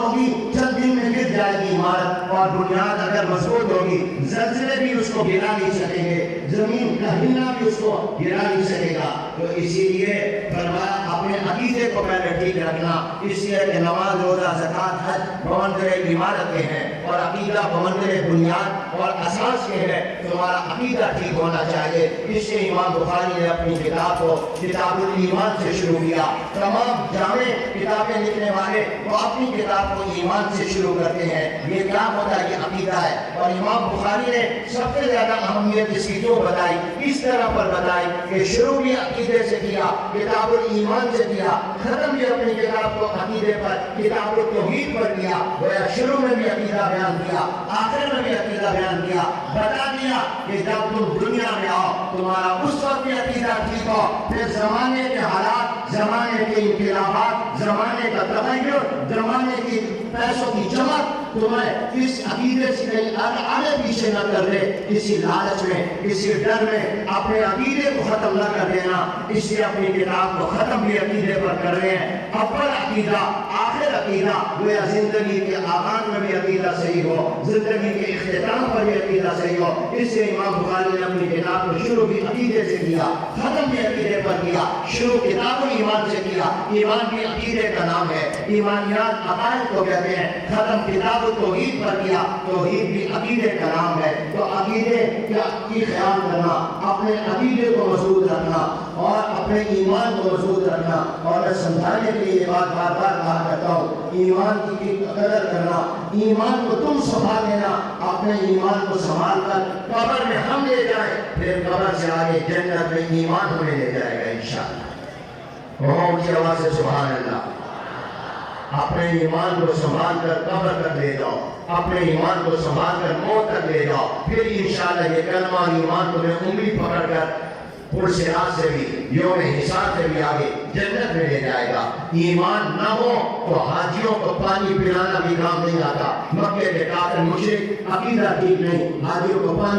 ہوگی چند دن میں گر جائے گی عمارت، اور بنیاد اگر مضبوط ہوگی زلزلے بھی اس کو گرا نہیں سکیں گے، زمین کا ہلنا بھی اس کو گرا نہیں سکے گا۔ تو اسی لیے فرمایا اپنے عقیدے کو پہلے ٹھیک رکھنا، اس لیے کہ نماز، روزہ، زکوٰۃ، حج بمنزلِ عمارت کے ہیں، اور عقیدہ بمنزلِ بنیاد اور اساس کے ہے۔ تمہارا عقیدہ ٹھیک ہونا چاہیے۔ اس سے امام بخاری نے اپنی کتاب کو کتاب الایمان سے شروع کیا۔ تمام جامع کتابیں لکھنے والے وہ اپنی کتاب کو ایمان سے شروع کرتے ہیں۔ یہ کیا ہوتا ہے؟ یہ عقیدہ ہے۔ اور امام بخاری نے سب سے زیادہ اہمیت اس کی جو بتائی، اس طرح پر بتائی کہ شروع بھی عقیدے سے کیا، کتاب الایمان سے کیا، ختم بھی اپنی کتاب کو عقیدے پر، کتاب التوحید پر کیا۔ گویا شروع میں بھی عقیدہ بیان کیا، آخر میں بھی عقیدہ بیان کیا، بتا دیا کہ جب تم دنیا میں آؤ تمہارا اس وقت بھی عقیدہ ٹھیک ہو، پھر زمانے کے حالات، زمانے کے انقلابات، زمانے کا تغیر، زمانے کی پیسوں کی چمک تمہیں اس عقیدے سے کہیں آگے پیچھے نہ کر دے، کسی لالچ میں، کسی ڈر میں اپنے عقیدے کو ختم نہ کر دینا۔ اس لیے اپنی کتاب کو ختم بھی عقیدے پر کر رہے ہیں۔ اول عقیدہ، آخر عقیدہ، گویا زندگی کے آغاز میں بھی عقیدہ صحیح ہو، زندگی کے اختتام پر بھی عقیدہ صحیح ہو۔ اس سے امام بخاری نے اپنی کتاب کو شروع بھی عقیدے سے کیا، ختم بھی عقیدے پر کیا۔ شروع کتاب ایمان سے کیا، ایمان بھی عقیدے کا نام ہے، ایمانیات عقائد کو کہتے ہیں۔ ختم کتاب توحید پر کیا، توحید بھی عقیدے کا نام ہے۔ تو عقیدے کی خیال کرنا، اپنے عقیدے کو مضبوط رکھنا اور اپنے ایمان کو مضبوط رکھنا۔ اور میں سمجھانے کے لیے یہ بات بار بار کہا کرتا ہوں، ایمان کی قدر کرنا، ایمان کو تم سنبھال لینا، اپنے ایمان کو سنبھال کر قبر میں ہم لے جائیں، پھر قبر سے آگے جنت میں ایمان ہمیں لے جائے گا انشاءاللہ۔ وہ اونچی آواز سے سبحان اللہ۔ اپنے ایمان کو سنبھال کر قبر تک لے جاؤ، اپنے ایمان کو سنبھال کر موت تک لے جاؤ، پھر انشاءاللہ یہ کلمہ اور ایمان تمہیں انگلی پکڑ کر پرصراط سے بھی، یوم حساب سے بھی آگے جنت میں لے جائے گا۔ ایمان نہ ہو تو حاجیوں کو پانی پلانا بھی کام نہیں آتا۔ مکے کے کافر مشرک عقیدہ ٹھیک نہیں، حاجیوں کو پانی